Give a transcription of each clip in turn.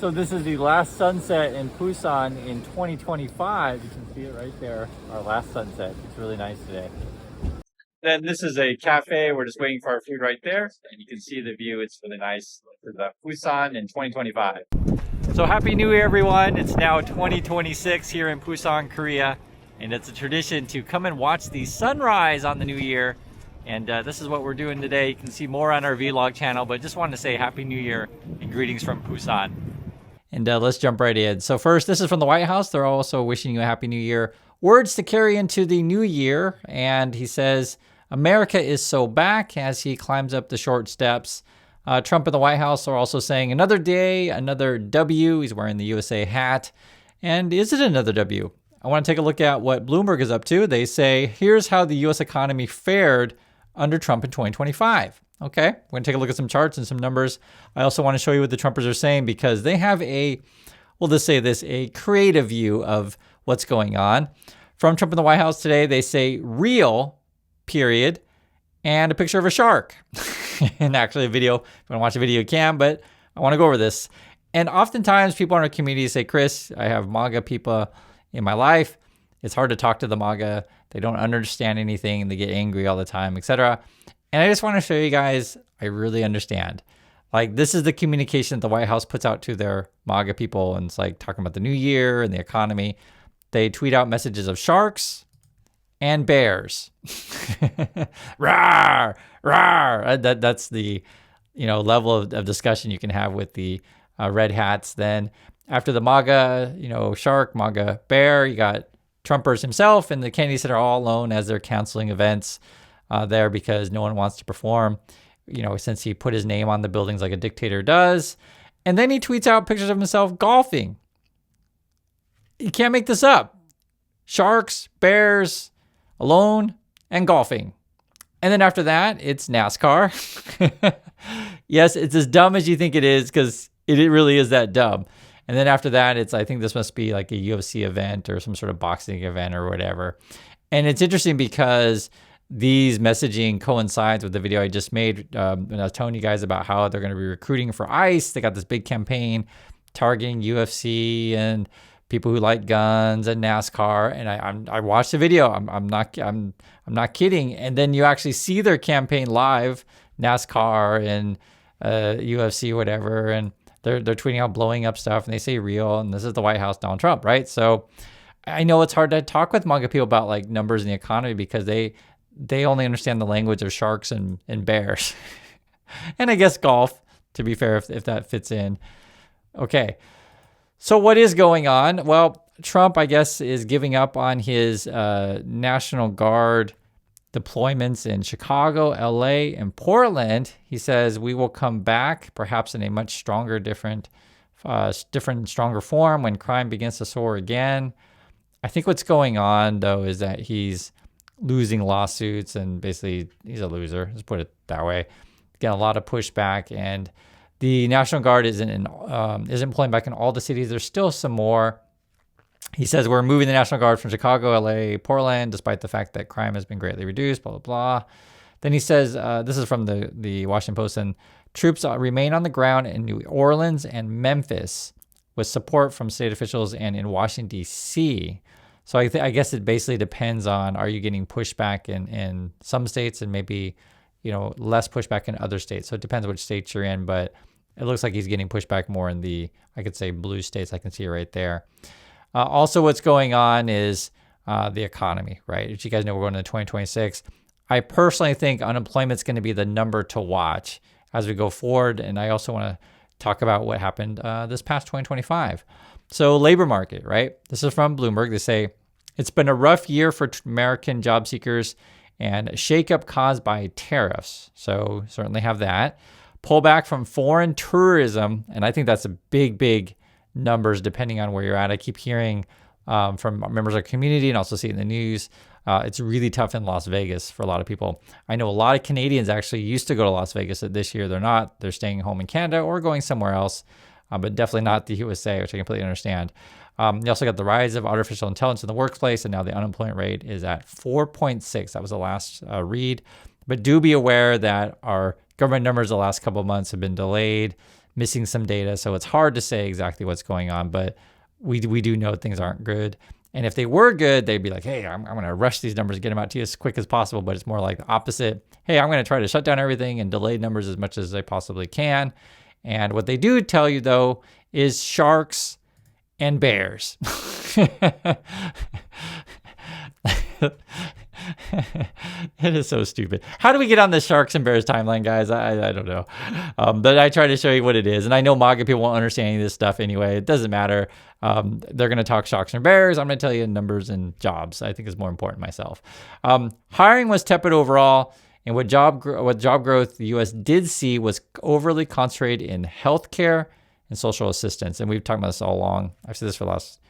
So this is the last sunset in Busan in 2025. You can see it right there, our last sunset. It's really nice today. Then this is a cafe. We're just waiting for our food right there. And you can see the view. It's really nice. This is Busan in 2025. So Happy New Year, everyone. It's now 2026 here in Busan, Korea. And it's a tradition to come and watch the sunrise on the new year. And this is what we're doing today. You can see more on our vlog channel, but just wanted to say Happy New Year and greetings from Busan. And let's jump right in. So first, this is from the White House. They're also wishing you a Happy New Year. Words to carry into the new year. And he says, America is so back, as he climbs up the short steps. Trump and the White House are also saying another day, another W. He's wearing the USA hat. And is it another W? I want to take a look at what Bloomberg is up to. They say, here's how the U.S. economy fared under Trump in 2025. Okay, we're going to take a look at some charts and some numbers. I also want to show you what the Trumpers are saying because they have we'll just say this, a creative view of what's going on. From Trump in the White House today, they say real, period, and a picture of a shark. And actually a video, if you want to watch a video, you can, but I want to go over this. And oftentimes people in our community say, Chris, I have MAGA people in my life. It's hard to talk to the MAGA. They don't understand anything. They get angry all the time, etc. And I just want to show you guys, I really understand. Like, this is the communication that the White House puts out to their MAGA people. And it's like talking about the new year and the economy. They tweet out messages of sharks and bears. Rawr, rawr. That's the level of discussion you can have with the red hats. Then after the MAGA, shark, MAGA bear, you got Trumpers himself and the Kennedys that are all alone as they're canceling events there because no one wants to perform, since he put his name on the buildings like a dictator does. And then he tweets out pictures of himself golfing. You can't make this up. Sharks, bears, alone, and golfing. And then after that, it's NASCAR. Yes, it's as dumb as you think it is because it really is that dumb. And then after that, I think this must be like a UFC event or some sort of boxing event or whatever. And it's interesting because these messaging coincides with the video I just made. And I was telling you guys about how they're going to be recruiting for ICE. They got this big campaign targeting UFC and people who like guns and NASCAR. And I watched the video. I'm not kidding. And then you actually see their campaign live, NASCAR and UFC, whatever. And they're tweeting out blowing up stuff and they say real. And this is the White House, Donald Trump, right? So I know it's hard to talk with MAGA people about like numbers in the economy because they only understand the language of sharks and bears. And I guess golf, to be fair, if that fits in. Okay. So what is going on? Well, Trump, I guess, is giving up on his National Guard deployments in Chicago, LA, and Portland. He says we will come back, perhaps in a much stronger, different, stronger form when crime begins to soar again. I think what's going on, though, is that he's losing lawsuits and basically he's a loser. Let's put it that way. Getting a lot of pushback, and the National Guard isn't pulling back in all the cities. There's still some more. He says we're moving the National Guard from Chicago, LA, Portland, despite the fact that crime has been greatly reduced, blah, blah, blah. Then he says, this is from the Washington Post, and troops remain on the ground in New Orleans and Memphis with support from state officials and in Washington, D.C. So I guess it basically depends on, are you getting pushback in some states and maybe, less pushback in other states. So it depends which states you're in, but it looks like he's getting pushback more in the, I could say, blue states. I can see it right there. Also, what's going on is the economy, right? As you guys know, we're going into 2026. I personally think unemployment's going to be the number to watch as we go forward. And I also want to talk about what happened this past 2025. So labor market, right? This is from Bloomberg. They say, it's been a rough year for American job seekers and a shakeup caused by tariffs. So certainly have that. Pullback from foreign tourism. And I think that's a big numbers depending on where you're at. I keep hearing from members of our community and also see it in the news. It's really tough in Las Vegas for a lot of people. I know a lot of Canadians actually used to go to Las Vegas. This year they're not. They're staying home in Canada or going somewhere else, but definitely not the USA, which I completely understand. You also got the rise of artificial intelligence in the workplace, and now the unemployment rate is at 4.6. That was the last read. But do be aware that our government numbers the last couple of months have been delayed missing some data. So it's hard to say exactly what's going on, but we do know things aren't good. And if they were good, they'd be like, hey, I'm going to rush these numbers, get them out to you as quick as possible. But it's more like the opposite. Hey, I'm going to try to shut down everything and delay numbers as much as I possibly can. And what they do tell you, though, is sharks and bears. It is so stupid. How do we get on the sharks and bears timeline, guys? I don't know. But I try to show you what it is. And I know MAGA people won't understand any of this stuff anyway. It doesn't matter. They're going to talk sharks and bears. I'm going to tell you numbers and jobs. I think is more important myself. Hiring was tepid overall. And what job growth the U.S. did see was overly concentrated in healthcare and social assistance. And we've talked about this all along. I've said this for the last,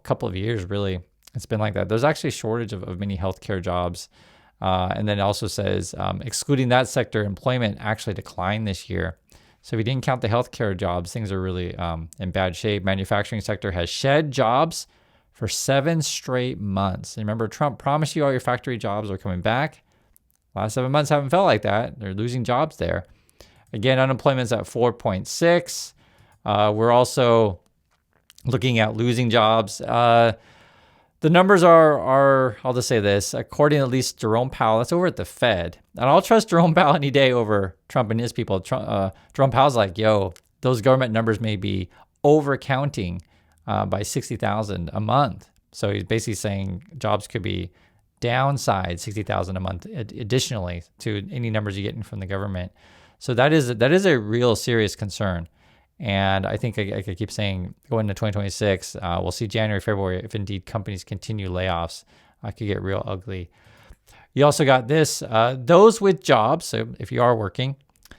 couple of years, really. It's been like that. There's actually a shortage of many healthcare jobs. And then it also says, excluding that sector, employment actually declined this year. So if you didn't count the healthcare jobs, things are really in bad shape. Manufacturing sector has shed jobs for 7 straight months. And remember, Trump promised you all your factory jobs are coming back. Last 7 months haven't felt like that. They're losing jobs there. Again, unemployment's at 4.6. We're also looking at losing jobs. The numbers are, I'll just say this, according to at least Jerome Powell, that's over at the Fed. And I'll trust Jerome Powell any day over Trump and his people. Jerome Powell's like, yo, those government numbers may be overcounting by 60,000 a month. So he's basically saying jobs could be downside 60,000 a month additionally to any numbers you're getting from the government. So that is a real serious concern. And I think I could keep saying going into 2026, we'll see January, February, if indeed companies continue layoffs, it could get real ugly. You also got this, those with jobs, so if you are working,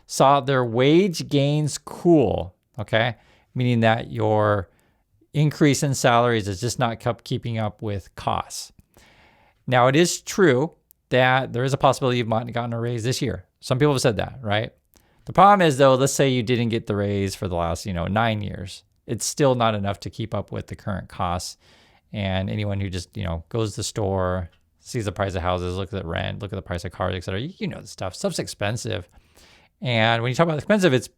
saw their wage gains cool, okay? Meaning that your increase in salaries is just not keeping up with costs. Now, it is true that there is a possibility you might have gotten a raise this year. Some people have said that, right? The problem is, though, let's say you didn't get the raise for the last, 9 years. It's still not enough to keep up with the current costs. And anyone who just, goes to the store, sees the price of houses, looks at rent, look at the price of cars, et cetera, you know the stuff. Stuff's expensive. And when you talk about expensive, it's,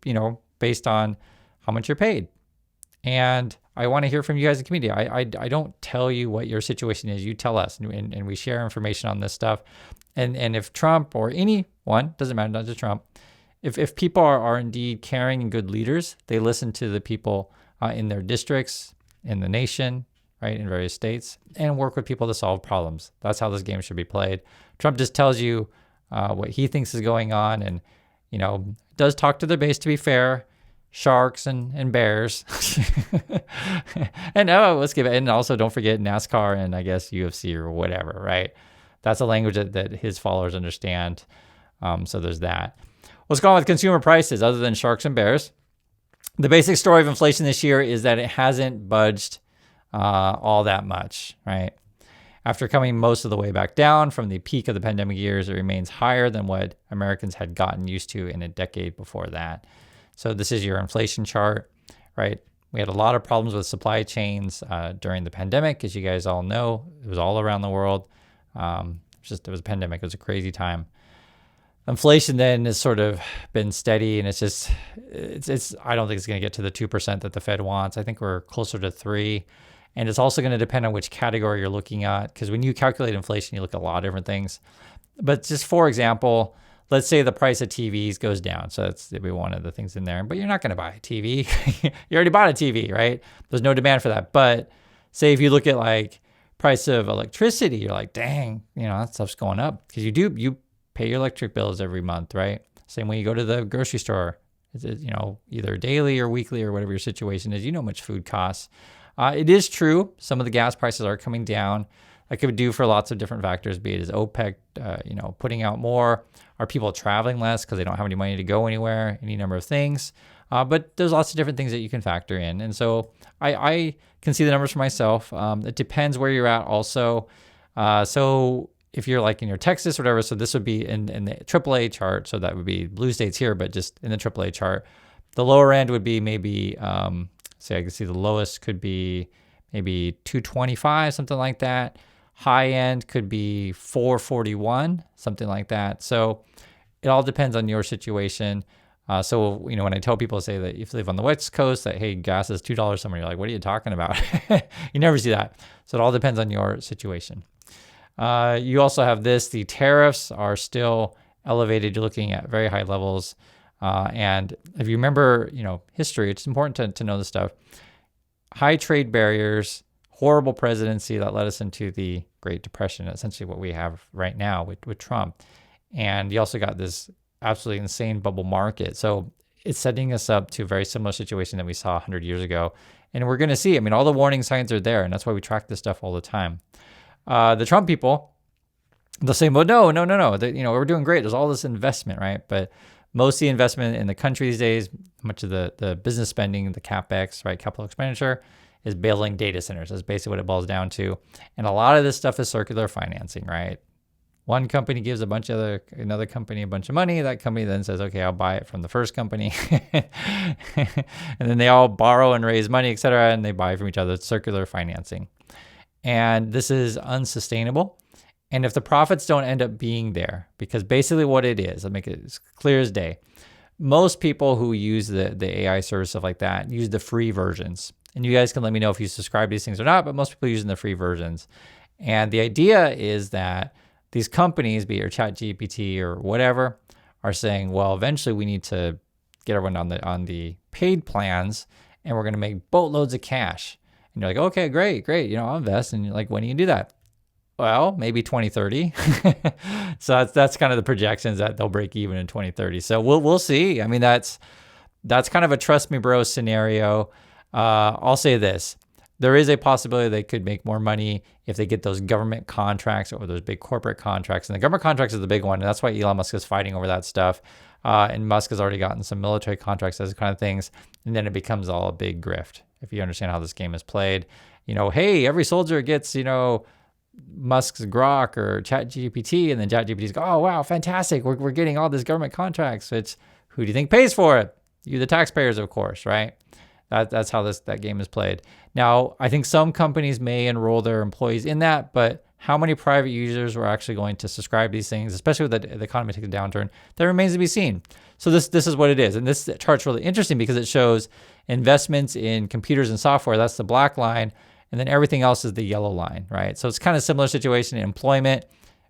based on how much you're paid. And I want to hear from you guys in the community. I don't tell you what your situation is. You tell us, and we share information on this stuff. And if Trump or anyone, doesn't matter, not just Trump, if people are indeed caring and good leaders, they listen to the people in their districts, in the nation, right, in various states, and work with people to solve problems. That's how this game should be played. Trump just tells you what he thinks is going on and, does talk to their base, to be fair, sharks and bears. And let's give it. And also don't forget NASCAR and I guess UFC or whatever, right? That's a language that his followers understand. So there's that. What's going on with consumer prices other than sharks and bears? The basic story of inflation this year is that it hasn't budged all that much, right? After coming most of the way back down from the peak of the pandemic years, it remains higher than what Americans had gotten used to in a decade before that. So this is your inflation chart, right? We had a lot of problems with supply chains during the pandemic, as you guys all know. It was all around the world. It was a pandemic. It was a crazy time. Inflation then has sort of been steady, and it's I don't think it's going to get to the 2% that the Fed wants. I think we're closer to 3%. And it's also going to depend on which category you're looking at, because when you calculate inflation, you look at a lot of different things. But just for example, let's say the price of TVs goes down. So that's maybe one of the things in there. But you're not going to buy a TV. You already bought a TV, right? There's no demand for that. But say if you look at like price of electricity, you're like, dang, that stuff's going up, because you pay your electric bills every month, right? Same way you go to the grocery store, either daily or weekly or whatever your situation is, how much food costs. It is true. Some of the gas prices are coming down. That could be due for lots of different factors, be it as OPEC, putting out more. Are people traveling less because they don't have any money to go anywhere? Any number of things. But there's lots of different things that you can factor in. And so I can see the numbers for myself. It depends where you're at also. So if you're like in your Texas or whatever, so this would be in the AAA chart. So that would be blue states here, but just in the AAA chart. The lower end would be maybe, say I can see the lowest could be maybe 225, something like that. High end could be 441, something like that. So it all depends on your situation. So, when I tell people, say that if you live on the West Coast, that, hey, gas is $2 somewhere, you're like, what are you talking about? You never see that. So it all depends on your situation. You also have this, the tariffs are still elevated. You're looking at very high levels. And if you remember, history, it's important to know this stuff. High trade barriers, horrible presidency that led us into the Great Depression, essentially what we have right now with Trump. And you also got this absolutely insane bubble market. So it's setting us up to a very similar situation that we saw 100 years ago. And we're going to see, all the warning signs are there. And that's why we track this stuff all the time. The Trump people, they'll say, well, no. We're doing great. There's all this investment, right? But most of the investment in the country these days, much of the business spending, the CapEx, right, capital expenditure, is building data centers. That's basically what it boils down to. And a lot of this stuff is circular financing, right? One company gives another company a bunch of money. That company then says, okay, I'll buy it from the first company. And then they all borrow and raise money, et cetera, and they buy from each other. It's circular financing. And this is unsustainable. And if the profits don't end up being there, because basically what it is, I'll make it as clear as day. Most people who use the AI service, stuff like that, use the free versions. And you guys can let me know if you subscribe to these things or not, but most people are using the free versions. And the idea is that these companies, be it your ChatGPT or whatever, are saying, well, eventually we need to get everyone on the paid plans, and we're going to make boatloads of cash. And you're like, okay, great. I'll invest. And you're like, when do you do that? Well, maybe 2030. So that's kind of the projections that they'll break even in 2030. So we'll see. That's kind of a trust me bro scenario. I'll say this. There is a possibility they could make more money if they get those government contracts or those big corporate contracts. And the government contracts is the big one. And that's why Elon Musk is fighting over that stuff. And Musk has already gotten some military contracts, those kind of things. And then it becomes all a big grift. If you understand how this game is played, hey, every soldier gets, Musk's Grok or ChatGPT, and then ChatGPT's go, oh, wow, fantastic. We're getting all these government contracts. It's who do you think pays for it? You, the taxpayers, of course, right? That's how that game is played. Now, I think some companies may enroll their employees in that, but how many private users are actually going to subscribe to these things, especially with the economy taking a downturn, that remains to be seen. So this is what it is. And this chart's really interesting because it shows investments in computers and software. That's the black line. And then everything else is the yellow line, right? So it's kind of similar situation in employment.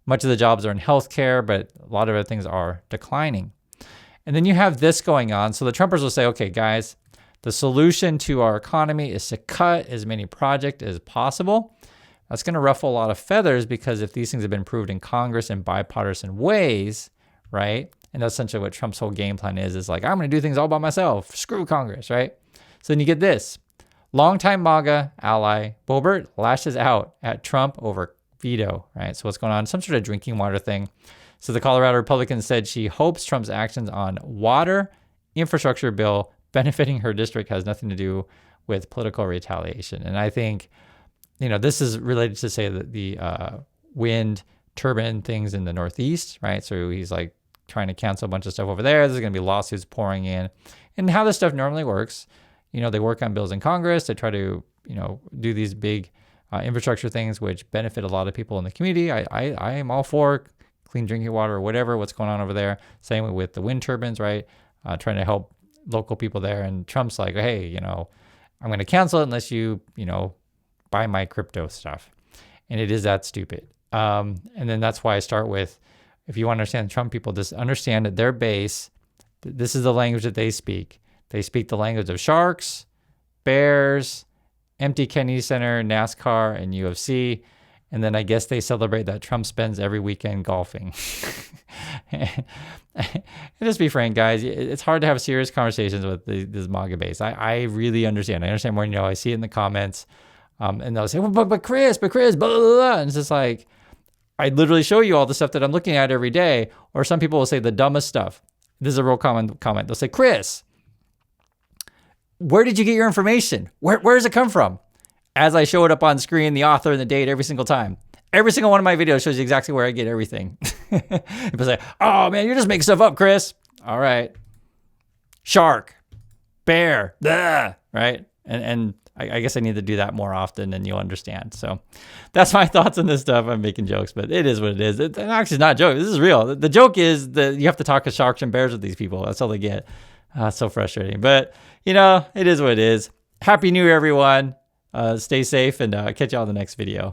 Much of the jobs are in healthcare, but a lot of other things are declining. And then you have this going on. So the Trumpers will say, okay, guys, the solution to our economy is to cut as many projects as possible. That's going to ruffle a lot of feathers because if these things have been approved in Congress in bipartisan ways, right? And that's essentially what Trump's whole game plan is like, I'm going to do things all by myself. Screw Congress, right? So then you get this. Longtime MAGA ally Boebert lashes out at Trump over veto, right? So what's going on? Some sort of drinking water thing. So the Colorado Republican said she hopes Trump's actions on water infrastructure bill benefiting her district has nothing to do with political retaliation. And I think, this is related to, say, the wind turbine things in the Northeast, right? So he's like trying to cancel a bunch of stuff over there. There's going to be lawsuits pouring in. And how this stuff normally works, they work on bills in Congress. They try to, do these big infrastructure things, which benefit a lot of people in the community. I am all for clean drinking water or whatever, what's going on over there. Same with the wind turbines, right? Trying to help local people there. And Trump's like, hey, I'm going to cancel it unless you, buy my crypto stuff. And it is that stupid. And then that's why I start with, if you want to understand the Trump people, just understand that their base, this is the language that they speak. They speak the language of sharks, bears, empty Kennedy Center, NASCAR, and UFC. And then I guess they celebrate that Trump spends every weekend golfing. And just be frank, guys, it's hard to have serious conversations with this MAGA base. I really understand. I understand more than I see it in the comments. And they'll say, well, but Chris, blah, blah, blah. And it's just like, I literally show you all the stuff that I'm looking at every day. Or some people will say the dumbest stuff. This is a real common comment. They'll say, Chris, where did you get your information? Where does it come from? As I show it up on screen, the author and the date every single time. Every single one of my videos shows you exactly where I get everything. People say, oh man, you're just making stuff up, Chris. All right. Shark, bear, blah, right? And I guess I need to do that more often, and you'll understand. So that's my thoughts on this stuff. I'm making jokes, but it is what it is. It's actually not a joke. This is real. The joke is that you have to talk to sharks and bears with these people. That's all they get. It's so frustrating. But, it is what it is. Happy New Year, everyone. Stay safe, and catch you all in the next video.